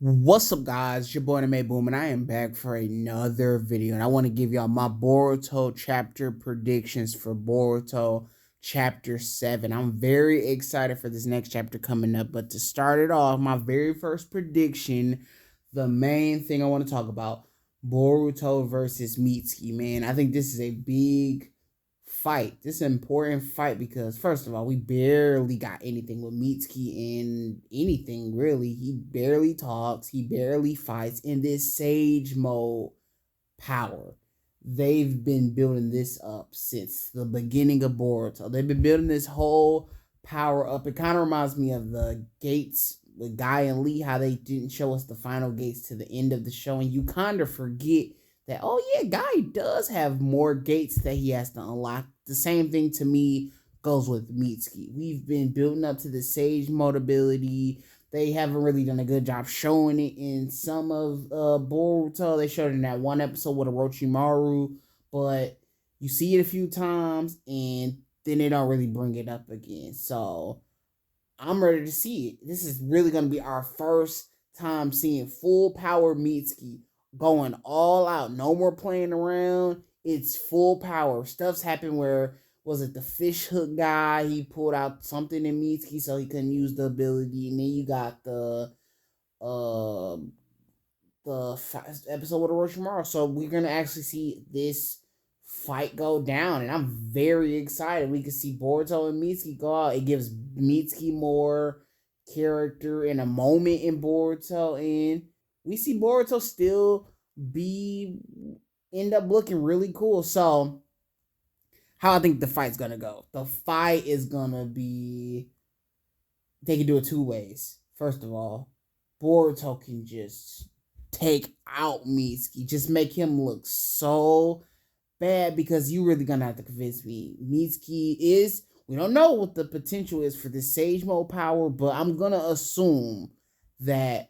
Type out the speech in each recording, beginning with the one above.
What's up, guys? It's your boy Anime Boom, and I am back for another video. And I want to give y'all my Boruto chapter predictions for Boruto chapter 7. I'm very excited for this next chapter coming up. But to start it off, my very first prediction, the main thing I want to talk about, Boruto versus Mitski. Man, I think this is a big fight. This is an important fight because, first of all, we barely got anything with Mitski in anything, really. He barely talks, he barely fights in this Sage Mode power. They've been building this up since the beginning of Boruto. They've been building this whole power up. It kind of reminds me of the gates with Guy and Lee, how they didn't show us the final gates to the end of the show, and you kind of forget that, oh yeah, Guy does have more gates that he has to unlock. The same thing to me goes with Mitski. We've been building up to the Sage Mode ability. They haven't really done a good job showing it in some of Boruto. They showed it in that one episode with Orochimaru, but you see it a few times and then they don't really bring it up again. So I'm ready to see it. This is really going to be our first time seeing full power Mitski going all out. No more playing around. It's full power. Stuff's happened where, was it the fish hook guy? He pulled out something in Mitski so he couldn't use the ability. And then you got the episode with Orochimaru. So we're going to actually see this fight go down. And I'm very excited. We can see Boruto and Mitski go out. It gives Mitski more character in a moment in Boruto. And we see Boruto still end up looking really cool. So how I think the fight's gonna go. The fight is gonna be, they can do it two ways. First of all, Boruto can just take out Mitski, just make him look so bad, because you really gonna have to convince me. Mitski is, we don't know what the potential is for this Sage Mode power, but I'm gonna assume that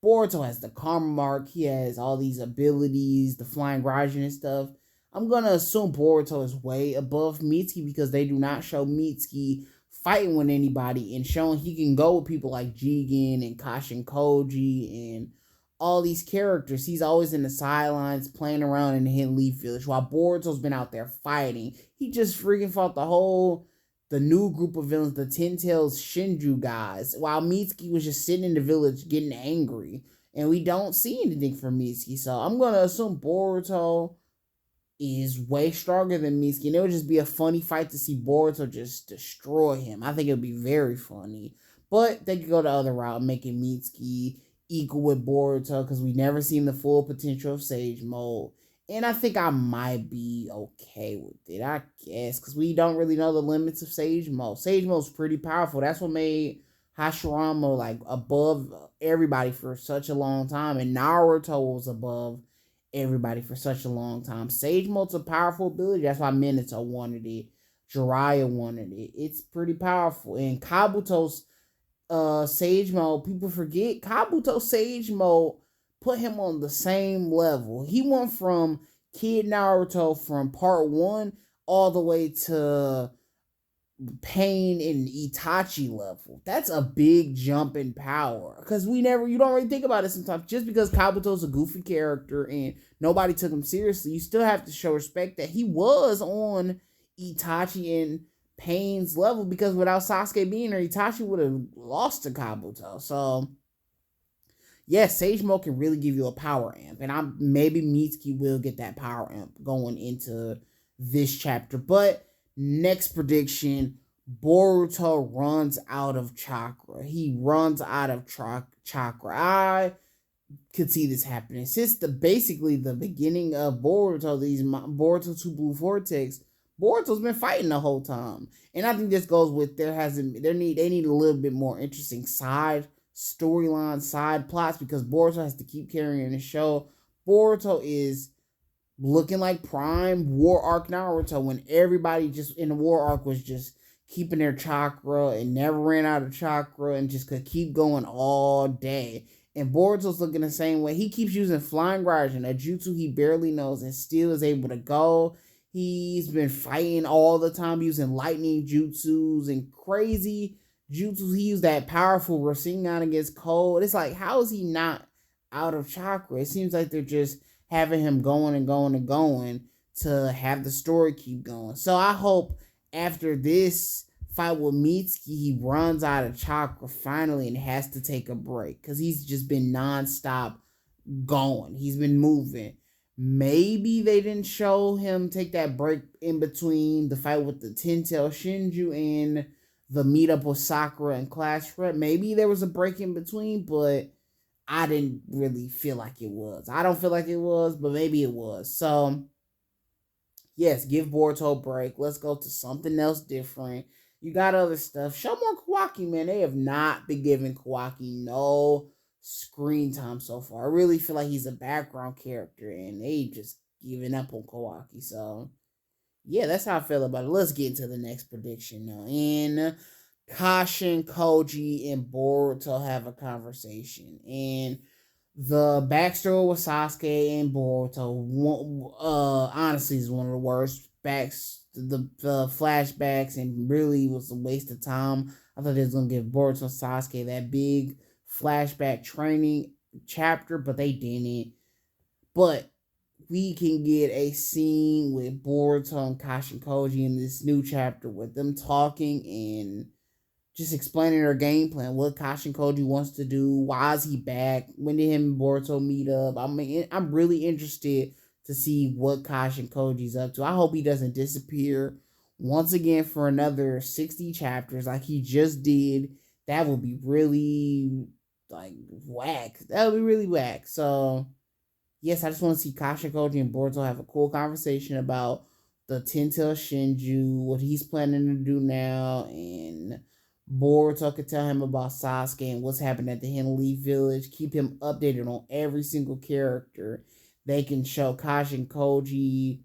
Boruto has the karma mark. He has all these abilities, the flying Raijin and stuff. I'm going to assume Boruto is way above Mitski because they do not show Mitski fighting with anybody and showing he can go with people like Jigen and Kashin Koji and all these characters. He's always in the sidelines playing around in the Hidden Leaf Village while Boruto's been out there fighting. He just freaking fought the new group of villains, the Ten Tails Shinju guys, while Mitski was just sitting in the village getting angry. And we don't see anything from Mitski. So I'm going to assume Boruto is way stronger than Mitski. And it would just be a funny fight to see Boruto just destroy him. I think it would be very funny. But they could go the other route, making Mitski equal with Boruto, because we never seen the full potential of Sage Mode. And I think I might be okay with it, I guess, because we don't really know the limits of Sage Mode. Sage Mode's pretty powerful. That's what made Hashirama like above everybody for such a long time. And Naruto was above everybody for such a long time. Sage Mode's a powerful ability. That's why Minato wanted it. Jiraiya wanted it. It's pretty powerful. And Kabuto's Sage Mode, people forget, Kabuto's Sage Mode put him on the same level. He went from Kid Naruto from part 1 all the way to Pain and Itachi level. That's a big jump in power, because you don't really think about it sometimes. Just because Kabuto's a goofy character and nobody took him seriously, you still have to show respect that he was on Itachi and Pain's level, because without Sasuke being there, Itachi would have lost to Kabuto. So yes, Sage Mode can really give you a power amp, and maybe Mitski will get that power amp going into this chapter. But next prediction, Boruto runs out of chakra. He runs out of chakra. I could see this happening since basically the beginning of Boruto. Boruto 2 Blue Vortex, Boruto's been fighting the whole time, and I think this goes with they need a little bit more interesting side storyline, side plots, because Boruto has to keep carrying the show. Boruto is looking like prime War Arc Naruto, when everybody just in the War Arc was just keeping their chakra and never ran out of chakra and just could keep going all day. And Boruto's looking the same way. He keeps using Flying Raijin, a jutsu he barely knows, and still is able to go. He's been fighting all the time using lightning jutsus and crazy jutsu. He used that powerful Rasengan against Cold. It's like, how is he not out of chakra. It seems like they're just having him going and going and going to have the story keep going. So I hope after this fight with Mitski, he runs out of chakra finally and has to take a break because he's just been nonstop going. He's been moving. Maybe they didn't show him take that break in between the fight with the Ten-Tail Shinju and the meetup with Sakura and Clash Rep. Maybe there was a break in between, but I didn't really feel like it was. I don't feel like it was, but maybe it was. So, yes, give Boruto a break. Let's go to something else different. You got other stuff. Show more Kawaki, man. They have not been giving Kawaki no screen time so far. I really feel like he's a background character, and they just giving up on Kawaki. So, yeah, that's how I feel about it. Let's get into the next prediction now. And Kashin, Koji, and Boruto have a conversation. And the backstory with Sasuke and Boruto, honestly, is one of the worst the flashbacks, and really was a waste of time. I thought they was gonna give Boruto and Sasuke that big flashback training chapter, but they didn't. But we can get a scene with Boruto and Kashin Koji in this new chapter with them talking and just explaining their game plan, what Kashin Koji wants to do, why is he back, when did him and Boruto meet up. I mean, I'm really interested to see what Kashin Koji's up to. I hope he doesn't disappear once again for another 60 chapters like he just did. That would be really, like, whack. That would be really whack. So, yes, I just want to see Kashin Koji and Boruto have a cool conversation about the Ten-Tail Shinju, what he's planning to do now, and Boruto could tell him about Sasuke and what's happening at the Hidden Leaf Village. Keep him updated on every single character. They can show Kashin Koji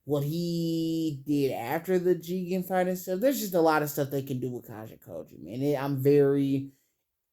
what he did after the Jigen fight and stuff. There's just a lot of stuff they can do with Kashin Koji, man. I'm very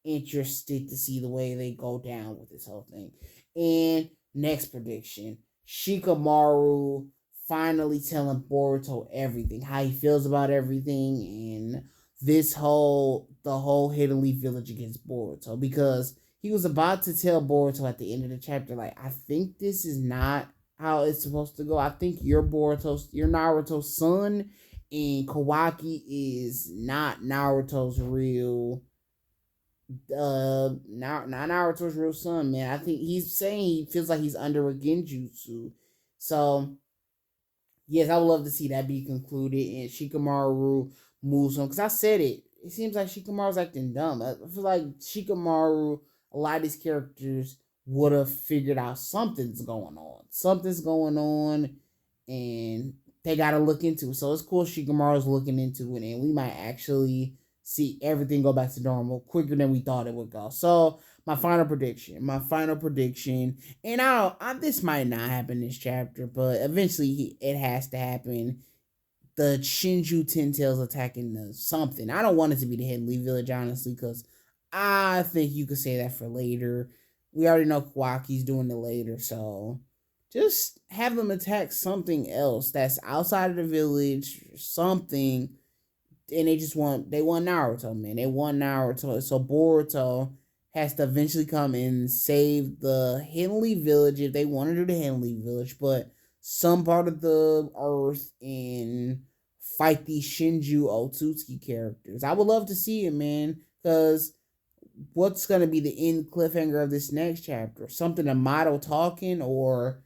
interested to see the way they go down with this whole thing. And next prediction, Shikamaru finally telling Boruto everything, how he feels about everything, and the whole Hidden Leaf Village against Boruto, because he was about to tell Boruto at the end of the chapter, like, I think this is not how it's supposed to go. I think you're Naruto's son, and Kawaki is not Naruto's real not Naruto's real son, man. I think he's saying he feels like he's under a genjutsu. So, yes, I would love to see that be concluded and Shikamaru moves on. Because I said it. It seems like Shikamaru's acting dumb. I feel like Shikamaru, a lot of these characters would have figured out something's going on. Something's going on, and they got to look into it. So it's cool Shikamaru's looking into it, and we might actually see everything go back to normal quicker than we thought it would go. So my final prediction, and this might not happen this chapter, but eventually it has to happen. The Shinju Ten-Tails attacking the something. I don't want it to be the Hidden Leaf Village, honestly, because I think you could say that for later. We already know Kawaki's doing it later, so just have them attack something else that's outside of the village, something. And they want Naruto, man. They want Naruto. So Boruto has to eventually come and save the Hidden Leaf Village if they want to do the Hidden Leaf Village, but some part of the earth and fight these Shinju Otsutsuki characters. I would love to see it, man, because what's going to be the end cliffhanger of this next chapter? Something Amato talking or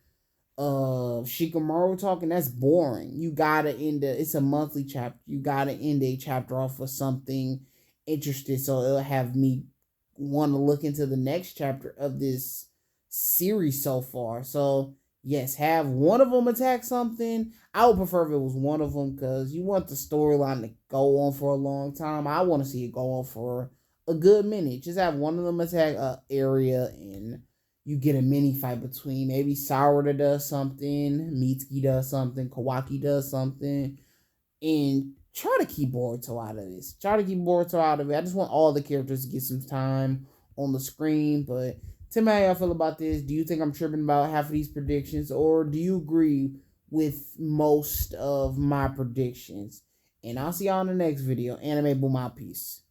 Shikamaru talking? That's boring. You gotta it's a monthly chapter. You gotta end a chapter off with something interesting, so it'll have me want to look into the next chapter of this series so far. So yes, have one of them attack something. I would prefer if it was one of them, because you want the storyline to go on for a long time. I want to see it go on for a good minute. Just have one of them attack a area, and you get a mini fight between maybe Sakura does something, Mitski does something, Kawaki does something, and try to keep Boruto out of this. I just want all the characters to get some time on the screen. But tell me how y'all feel about this. Do you think I'm tripping about half of these predictions, or do you agree with most of my predictions? And I'll see y'all in the next video. Anime Boom out. Peace.